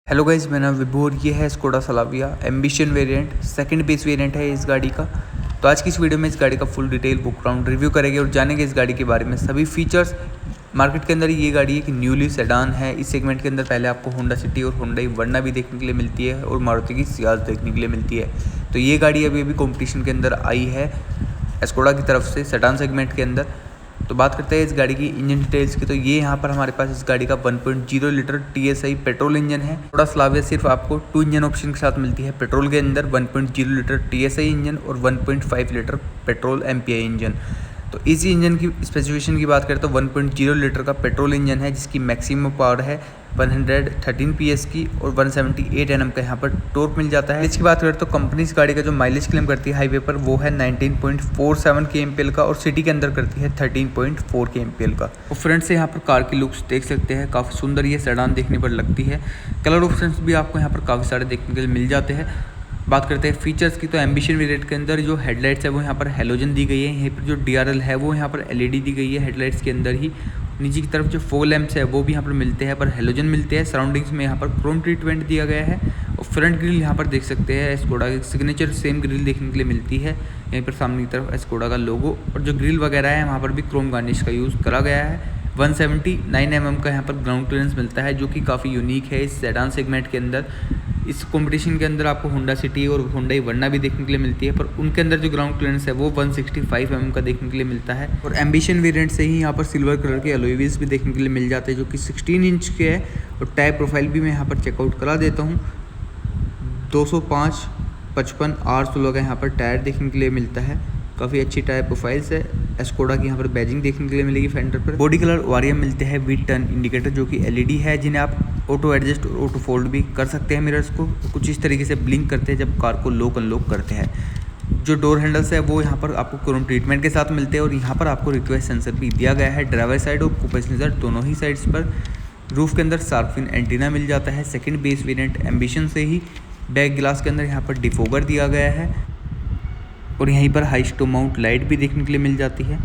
Hello guys, मेरा नाम विभू और ये है Skoda Slavia ambition variant. Second base variant है इस गाड़ी का। तो आज की इस वीडियो में इस गाड़ी का full detail book round review करेंगे और जानेंगे इस गाड़ी के बारे में सभी फीचर्स। मार्केट के अंदर ये गाड़ी एक न्यूली सेडान है। इस सेगमेंट के अंदर पहले आपको होंडा सिटी और होंडा वर्ना भी देखने के लिए मिलती है और मारुति की सियाज देखने के लिए मिलती है। तो ये गाड़ी अभी कंपटीशन के अंदर आई है स्कोडा की तरफ से सेडान सेगमेंट के अंदर। तो बात करते हैं इस गाड़ी की इंजन डिटेल्स की। तो ये यहाँ पर हमारे पास इस गाड़ी का 1.0 लीटर TSI पेट्रोल इंजन है। थोड़ा स्लाविया सिर्फ आपको 2 इंजन ऑप्शन के साथ मिलती है पेट्रोल के अंदर, 1.0 लीटर TSI इंजन और 1.5 लीटर पेट्रोल MPI इंजन। तो इसी इंजन की स्पेसिफिकेशन की बात करें तो 1.0 लीटर का पेट्रोल इंजन है जिसकी मैक्सिमम पावर है 113 PS की और 178 Nm का यहाँ पर टॉर्क मिल जाता है। इसकी बात करें तो कंपनी इस गाड़ी का जो माइलेज क्लेम करती है हाईवे पर वो है 19.47 kmpl का और सिटी के अंदर करती है 13.4 kmpl का। और फ्रंट से यहाँ पर कार की लुक्स देख सकते हैं, काफ़ी सुंदर ये सेडान देखने पर लगती है। कलर ऑप्शंस भी आपको यहाँ पर काफ़ी सारे देखने के लिए मिल जाते हैं। बात करते हैं फीचर्स की तो एम्बिशन वेरिएंट के अंदर जो हेडलाइट्स है वो यहाँ पर हेलोजन दी गई है। यहीं पर जो DRL है वो यहाँ पर LED दी गई है हेडलाइट्स के अंदर ही। नीचे की तरफ जो फॉग लैंप्स है वो भी यहाँ पर मिलते हैं पर हेलोजन मिलते हैं। सराउंडिंग्स में यहाँ पर क्रोम ट्रीटमेंट दिया गया है। और फ्रंट ग्रिल यहाँ पर देख सकते हैं स्कोडा की सिग्नेचर सेम ग्रिल देखने के लिए मिलती है। यहीं पर सामने की तरफ स्कोडा का लोगो और जो ग्रिल वगैरह है वहाँ पर भी क्रोम गार्निश का यूज़ करा गया है। 179 mm का यहाँ पर ग्राउंड क्लियरेंस मिलता है जो कि काफ़ी यूनिक है इस सेडान सेगमेंट के अंदर। इस कंपटीशन के अंदर आपको होंडा सिटी और होंडा वर्ना भी देखने के लिए मिलती है पर उनके अंदर जो ग्राउंड क्लियरेंस है वो 165 mm का देखने के लिए मिलता है। और एम्बिशन वेरिएंट से ही यहाँ पर सिल्वर कलर के अलॉय व्हील्स भी देखने के लिए मिल जाते हैं जो कि 16 इंच के है। और टायर प्रोफाइल भी मैं यहाँ पर चेकआउट करा देता हूँ। 205/55 R16 का यहाँ पर टायर देखने के लिए मिलता है। काफ़ी अच्छी टायर प्रोफाइल्स है। स्कोडा की यहाँ पर बैजिंग देखने के लिए मिलेगी फेंडर पर। बॉडी कलर वारियम मिलते हैं विद टर्न इंडिकेटर जो कि LED है जिन्हें आप ऑटो एडजस्ट और ऑटो फोल्ड भी कर सकते हैं। मिरर्स को कुछ इस तरीके से ब्लिंक करते हैं जब कार को लॉक अनलॉक करते हैं। जो डोर हैंडल्स है वो यहाँ पर आपको क्रोम ट्रीटमेंट के साथ मिलते हैं और यहाँ पर आपको रिक्वेस्ट सेंसर भी दिया गया है ड्राइवर साइड और को पैसेंजर दोनों ही साइड्स पर। रूफ के अंदर शार्क एंटीना मिल जाता है। सेकेंड बेस वेरिएंट एम्बिशन से ही बैक ग्लास के अंदर यहाँ पर डिफोगर दिया गया है और यहीं पर हाई स्टो माउंट लाइट भी देखने के लिए मिल जाती है।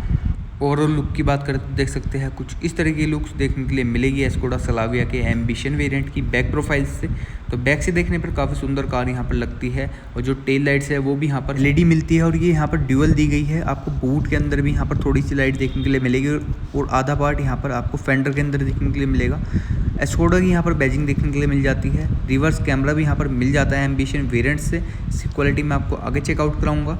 ओवरऑल लुक की बात करें तो देख सकते हैं कुछ इस तरह की लुक्स देखने के लिए मिलेगी स्कोडा सलाविया के एम्बिशन वेरिएंट की बैक प्रोफाइल से। तो बैक से देखने पर काफ़ी सुंदर कार यहाँ पर लगती है और जो टेल लाइट्स है वो भी यहाँ पर LED मिलती है और ये यहाँ पर ड्यूअल दी गई है। आपको बूट के अंदर भी यहाँ पर थोड़ी सी लाइट देखने के लिए मिलेगी और आधा पार्ट यहाँ पर आपको फेंडर के अंदर देखने के लिए मिलेगा। स्कोडा की यहाँ पर बैजिंग देखने के लिए मिल जाती है। रिवर्स कैमरा भी यहाँ पर मिल जाता है एम्बिशन वेरिएंट से। इसकी क्वालिटी मैं आपको आगे चेकआउट कराऊंगा।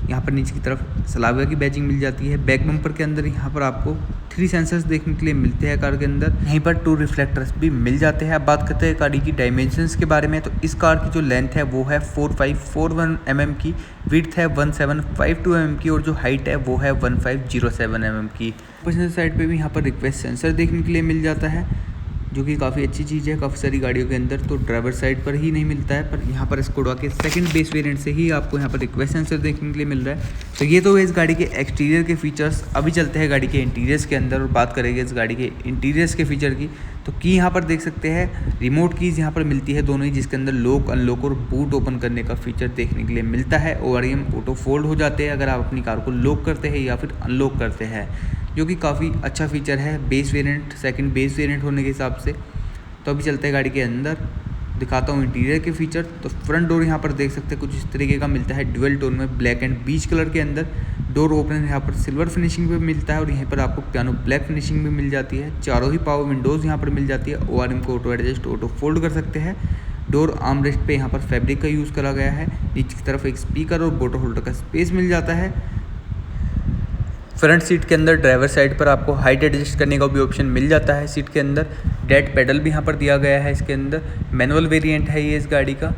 यहाँ पर नीचे की तरफ सलाविया की बैजिंग मिल जाती है। बैक बम्पर के अंदर यहाँ पर आपको 3 सेंसर्स देखने के लिए मिलते हैं कार के अंदर। यहीं पर 2 रिफ्लेक्टर्स भी मिल जाते हैं। अब बात करते हैं गाड़ी की डायमेंशंस के बारे में। तो इस कार की जो लेंथ है वो है 4541 mm की, विड्थ है 1752 mm की और जो हाइट है वो है 1507 mm की। पैसेंजर साइड पे भी यहाँ पर रिक्वेस्ट सेंसर देखने के लिए मिल जाता है जो कि काफ़ी अच्छी चीज़ है। काफ़ी सारी गाड़ियों के अंदर तो ड्राइवर साइड पर ही नहीं मिलता है पर यहाँ पर स्कोडा के सेकंड बेस वेरिएंट से ही आपको यहाँ पर रिक्वेस्ट सेंसर देखने के लिए मिल रहा है। तो ये तो है इस गाड़ी के एक्सटीरियर के फीचर्स। अभी चलते हैं गाड़ी के इंटीरियर्स के अंदर और बात करेंगे इस गाड़ी के इंटीरियर्स के फीचर की। तो की यहाँ पर देख सकते हैं रिमोट कीज़ यहाँ पर मिलती है दोनों ही, जिसके अंदर लॉक अनलॉक और बूट ओपन करने का फीचर देखने के लिए मिलता है। ORM ऑटो फोल्ड हो जाते हैं अगर आप अपनी कार को लॉक करते हैं या फिर अनलॉक करते हैं, जो कि काफ़ी अच्छा फीचर है base variant second base variant होने के हिसाब से। तो अभी चलते हैं गाड़ी के अंदर, दिखाता हूँ इंटीरियर के फीचर। तो फ्रंट डोर यहाँ पर देख सकते हैं कुछ इस तरीके का मिलता है ड्यूअल टोन में ब्लैक एंड बीच कलर के अंदर। डोर ओपनर यहाँ पर सिल्वर फिनिशिंग में मिलता है और यहीं पर आपको पियानो ब्लैक फिनिशिंग में मिल जाती है। चारों ही पावर विंडोज़ यहाँ पर मिल जाती है। ORM को ऑटो एडजस्ट ऑटो फोल्ड कर सकते हैं। डोर आर्म रेस्ट पे यहाँ पर फैब्रिक का यूज़ करा गया है। नीचे की तरफ एक स्पीकर और बोटल होल्डर का स्पेस मिल जाता है। फ्रंट सीट के अंदर ड्राइवर साइड पर आपको हाइट एडजस्ट करने का भी ऑप्शन मिल जाता है। सीट के अंदर डेड पेडल भी यहाँ पर दिया गया है। इसके अंदर मैनुअल वेरिएंट है ये इस गाड़ी का।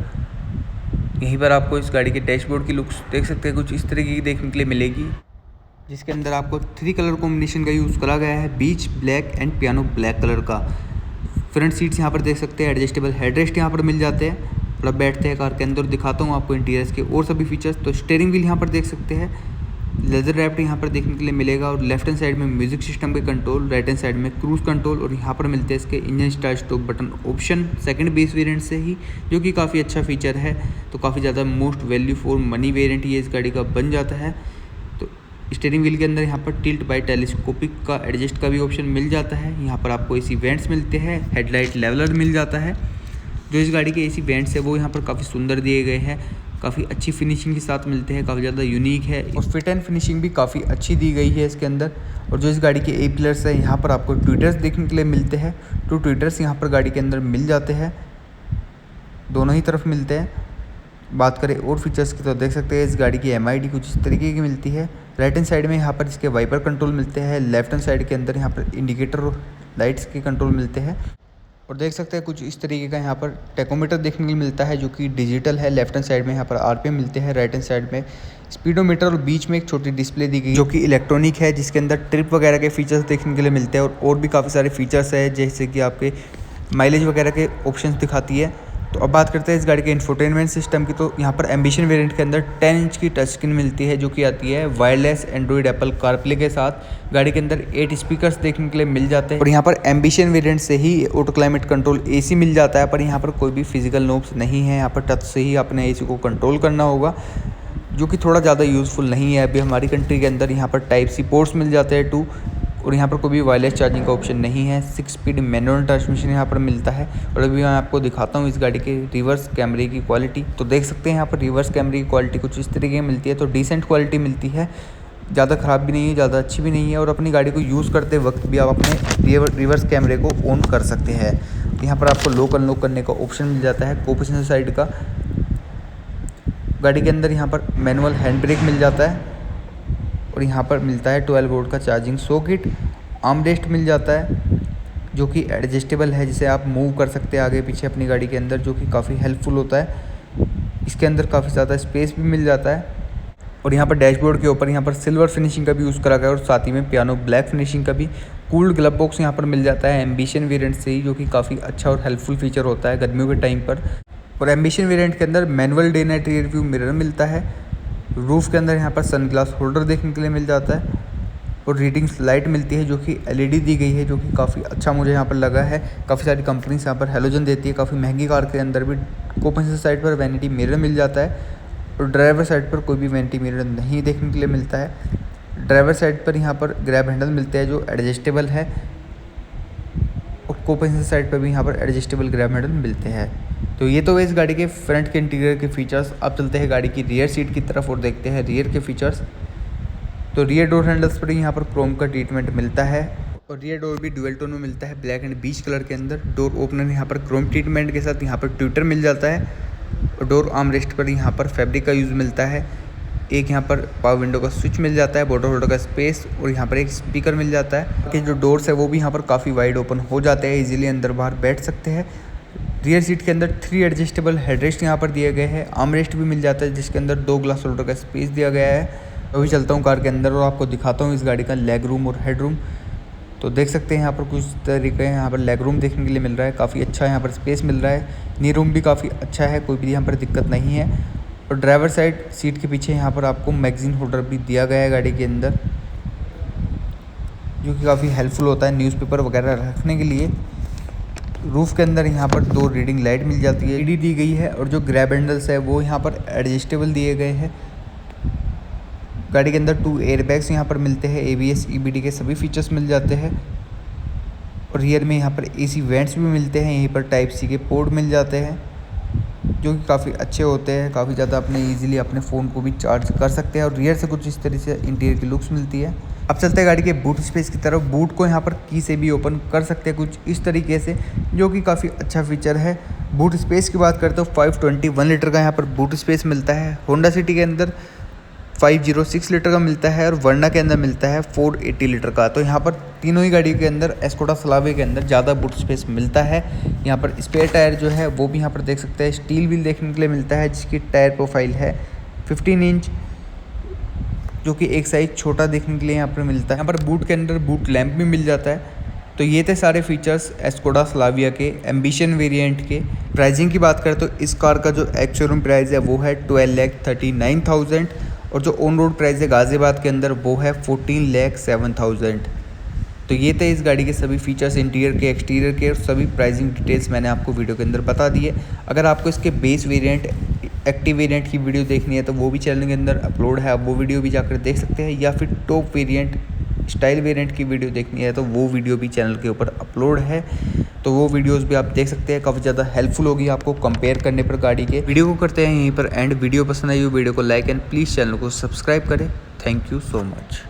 यहीं पर आपको इस गाड़ी के डैशबोर्ड की लुक्स देख सकते हैं कुछ इस तरीके की देखने के लिए मिलेगी, जिसके अंदर आपको 3 कलर कॉम्बिनेशन का यूज़ करा गया है, बीच black and piano black colour का। फ्रंट सीट्स यहाँ पर देख सकते हैं एडजस्टेबल हेडरेस्ट यहाँ पर मिल जाते हैं। थोड़ा बैठते हैं कार के अंदर, दिखाता हूँ आपको इंटीरियर्स के और सभी फीचर्स। तो स्टीयरिंग व्हील यहाँ पर देख सकते हैं लेदर रैप्ड यहाँ पर देखने के लिए मिलेगा और लेफ्ट हैंड साइड में म्यूजिक सिस्टम के कंट्रोल, राइट हैंड साइड में क्रूज कंट्रोल और यहाँ पर मिलते हैं इसके engine start stop button option second base variant से ही, जो कि काफ़ी अच्छा फीचर है। तो काफ़ी ज़्यादा most value for money variant ये इस गाड़ी का बन जाता है। तो स्टीयरिंग व्हील के अंदर यहाँ पर टिल्ट बाय टेलीस्कोपिक का एडजस्ट का भी ऑप्शन मिल जाता है। यहाँ पर आपको AC वेंट्स मिलते हैं, हेडलाइट लेवलर मिल जाता है। जो इस गाड़ी के एसी वेंट्स है वो यहाँ पर काफ़ी सुंदर दिए गए हैं, काफ़ी अच्छी फिनिशिंग के साथ मिलते हैं, काफ़ी ज़्यादा यूनिक है और फिट एंड फिनिशिंग भी काफ़ी अच्छी दी गई है इसके अंदर। और जो इस गाड़ी के ए पिलर्स है यहाँ पर आपको ट्विटर्स देखने के लिए मिलते हैं, 2 ट्विटर्स यहाँ पर गाड़ी के अंदर मिल जाते हैं, दोनों ही तरफ मिलते हैं। बात करें और फीचर्स की तो देख सकते हैं इस गाड़ी की MID कुछ इस तरीके की मिलती है। राइट हैंड साइड में यहाँ पर इसके वाइपर कंट्रोल मिलते हैं, लेफ्ट हैंड साइड के अंदर यहाँ पर इंडिकेटर और लाइट्स के कंट्रोल मिलते हैं। और देख सकते हैं कुछ इस तरीके का यहाँ पर टेकोमीटर देखने को मिलता है जो कि डिजिटल है। लेफ्ट हैंड साइड में यहाँ पर RPM मिलते हैं, राइट हैंड साइड में स्पीडोमीटर और बीच में एक छोटी डिस्प्ले दी गई जो कि इलेक्ट्रॉनिक है, जिसके अंदर ट्रिप वगैरह के फीचर्स देखने के लिए मिलते हैं और भी काफ़ी सारे फीचर्स है जैसे कि आपके माइलेज वगैरह के ऑप्शंस दिखाती है। तो अब बात करते हैं इस गाड़ी के इंफोटेनमेंट सिस्टम की। तो यहाँ पर एम्बिशन वेरिएंट के अंदर 10 इंच की टच स्क्रीन मिलती है जो कि आती है वायरलेस एंड्रॉइड एप्पल कारप्ले के साथ। गाड़ी के अंदर 8 स्पीकर्स देखने के लिए मिल जाते हैं और यहाँ पर एम्बिशन वेरिएंट से ही ऑटो क्लाइमेट कंट्रोल AC मिल जाता है, पर यहाँ पर कोई भी फिजिकल नोब्स नहीं है। यहाँ पर टच से ही अपने AC को कंट्रोल करना होगा, जो कि थोड़ा ज़्यादा यूज़फुल नहीं है अभी हमारी कंट्री के अंदर। यहाँ पर टाइप C पोर्ट्स मिल जाते हैं 2 और यहाँ पर कोई भी वायरलेस चार्जिंग का ऑप्शन नहीं है। 6 स्पीड मैनुअल ट्रांसमिशन यहाँ पर मिलता है। और अभी मैं आपको दिखाता हूँ इस गाड़ी के रिवर्स कैमरे की क्वालिटी। तो देख सकते हैं यहाँ पर रिवर्स कैमरे की क्वालिटी कुछ इस तरीके की मिलती है, तो डिसेंट क्वालिटी मिलती है, ज़्यादा ख़राब भी नहीं है, ज़्यादा अच्छी भी नहीं है। और अपनी गाड़ी को यूज़ करते वक्त भी आप अपने रिवर्स कैमरे को ऑन कर सकते हैं। यहाँ पर आपको लॉक अनलॉक करने का ऑप्शन मिल जाता है को पैसेंजर साइड का। गाड़ी के अंदर यहाँ पर मैनुअल हैंड ब्रेक मिल जाता है और यहाँ पर मिलता है 12 वोल्ट का चार्जिंग सॉकेट। आर्मरेस्ट मिल जाता है जो कि एडजस्टेबल है, जिसे आप मूव कर सकते हैं आगे पीछे अपनी गाड़ी के अंदर, जो कि काफ़ी हेल्पफुल होता है। इसके अंदर काफ़ी ज़्यादा स्पेस भी मिल जाता है। और यहाँ पर डैशबोर्ड के ऊपर यहाँ पर सिल्वर फिनिशिंग का भी यूज़ करा गया और साथ ही में पियानो ब्लैक फिनिशिंग का भी। कूल्ड ग्लव बॉक्स यहाँ पर मिल जाता है एम्बिशन वेरिएंट से ही, जो कि काफ़ी अच्छा और हेल्पफुल फीचर होता है गर्मियों के टाइम पर। और एम्बिशन वेरिएंट के अंदर manual day night rear view mirror मिलता है। रूफ़ के अंदर यहाँ पर सनग्लास होल्डर देखने के लिए मिल जाता है और रीडिंग लाइट मिलती है जो कि LED दी गई है, जो कि काफ़ी अच्छा मुझे यहाँ पर लगा है। काफ़ी सारी कंपनीज यहाँ पर हेलोजन देती है। काफ़ी महंगी कार के अंदर भी को पैसेंजर साइड पर वैनिटी मिरर मिल जाता है और ड्राइवर साइड पर कोई भी वैनिटी मिरर नहीं देखने के लिए मिलता है। ड्राइवर साइड पर यहाँ पर ग्रैब हैंडल मिलते हैं जो एडजस्टेबल है और को पैसेंजर साइड पर भी यहाँ पर एडजस्टेबल ग्रैब हैंडल मिलते हैं। तो ये तो इस गाड़ी के फ्रंट के इंटीरियर के फीचर्स। अब चलते हैं गाड़ी की रियर सीट की तरफ और देखते हैं रियर के फीचर्स। तो रियर डोर हैंडल्स पर यहाँ पर क्रोम का ट्रीटमेंट मिलता है और रियर डोर भी डुअल टोन में मिलता है, ब्लैक एंड बीच कलर के अंदर। डोर ओपनर यहाँ पर क्रोम ट्रीटमेंट के साथ यहाँ पर ट्विटर मिल जाता है और डोर आर्मरेस्ट पर यहाँ पर फैब्रिक का यूज़ मिलता है। एक यहाँ पर पावर विंडो का स्विच मिल जाता है, बॉटल होल्डर का स्पेस और यहाँ पर एक स्पीकर मिल जाता है कि जो डोर्स है वो भी यहाँ पर काफ़ी वाइड ओपन हो जाते हैं, इजीली अंदर बाहर बैठ सकते हैं। रियर सीट के अंदर 3 एडजस्टेबल हेडरेस्ट यहाँ पर दिए गए हैं। आर्मरेस्ट भी मिल जाता है जिसके अंदर 2 ग्लास होल्डर का स्पेस दिया गया है। अभी चलता हूँ कार के अंदर और आपको दिखाता हूँ इस गाड़ी का लेग रूम और हेड रूम। तो देख सकते हैं यहाँ पर कुछ तरीके यहाँ पर लेग रूम देखने के लिए मिल रहा है, काफ़ी अच्छा यहाँ पर स्पेस मिल रहा है। नी रूम भी काफ़ी अच्छा है, कोई भी यहाँ पर दिक्कत नहीं है। और ड्राइवर साइड सीट के पीछे यहाँ पर आपको मैगजीन होल्डर भी दिया गया है गाड़ी के अंदर, जो कि काफ़ी हेल्पफुल होता है न्यूज़पेपर वगैरह रखने के लिए। रूफ़ के अंदर यहाँ पर 2 रीडिंग लाइट मिल जाती है, LED दी गई है और जो ग्रैब हैंडल्स है वो यहाँ पर एडजस्टेबल दिए गए हैं। गाड़ी के अंदर 2 एयरबैग्स यहाँ पर मिलते हैं, ABS EBD के सभी फीचर्स मिल जाते हैं। और रियर में यहाँ पर AC वेंट्स भी मिलते हैं, यहीं पर टाइप C के पोर्ट मिल जाते हैं जो कि काफ़ी अच्छे होते हैं। काफ़ी ज़्यादा अपने ईजिली अपने फ़ोन को भी चार्ज कर सकते हैं। और रियर से कुछ इस तरह से इंटीरियर की लुक्स मिलती है। अब चलते हैं गाड़ी के बूट स्पेस की तरफ। बूट को यहाँ पर की से भी ओपन कर सकते हैं कुछ इस तरीके से, जो कि काफ़ी अच्छा फीचर है। बूट स्पेस की बात करते हो 521 लीटर का यहाँ पर बूट स्पेस मिलता है। होंडा सिटी के अंदर 506 लीटर का मिलता है और वर्ना के अंदर मिलता है 480 लीटर का। तो यहाँ पर तीनों ही गाड़ियों के अंदर एस्कोडा स्लाविया के अंदर ज़्यादा बूट स्पेस मिलता है। यहाँ पर स्पेयर टायर जो है वो भी यहाँ पर देख सकते हैं, स्टील व्हील देखने के लिए मिलता है जिसकी टायर प्रोफाइल है 15 इंच, जो कि एक साइज़ छोटा देखने के लिए यहाँ पर मिलता है। यहाँ पर बूट के अंदर बूट लैंप भी मिल जाता है। तो ये थे सारे फीचर्स एस्कोडा स्लाविया के एम्बिशन वेरिएंट के। प्राइसिंग की बात करें तो इस कार का जो एक्स शोरूम प्राइस है वो है 12,39,000 और जो ऑन रोड प्राइस है गाज़ियाबाद के अंदर वो है 14,07,000। तो ये थे इस गाड़ी के सभी फीचर्स, इंटीरियर के, एक्सटीरियर के और सभी प्राइसिंग डिटेल्स मैंने आपको वीडियो के अंदर बता दी है। अगर आपको इसके बेस वेरिएंट, एक्टिव वेरिएंट की वीडियो देखनी है तो वो भी चैनल के अंदर अपलोड है, आप वो वीडियो भी जाकर देख सकते हैं, या फिर टॉप वेरिएंट स्टाइल वेरिएंट की वीडियो देखनी है तो वो वीडियो भी चैनल के ऊपर अपलोड है, तो वो वीडियोस भी आप देख सकते हैं। काफ़ी ज़्यादा हेल्पफुल होगी आपको कंपेयर करने पर गाड़ी के। वीडियो को करते हैं यहीं पर एंड। वीडियो पसंद आई वीडियो को लाइक एंड प्लीज़ चैनल को सब्सक्राइब करें। Thank you so much.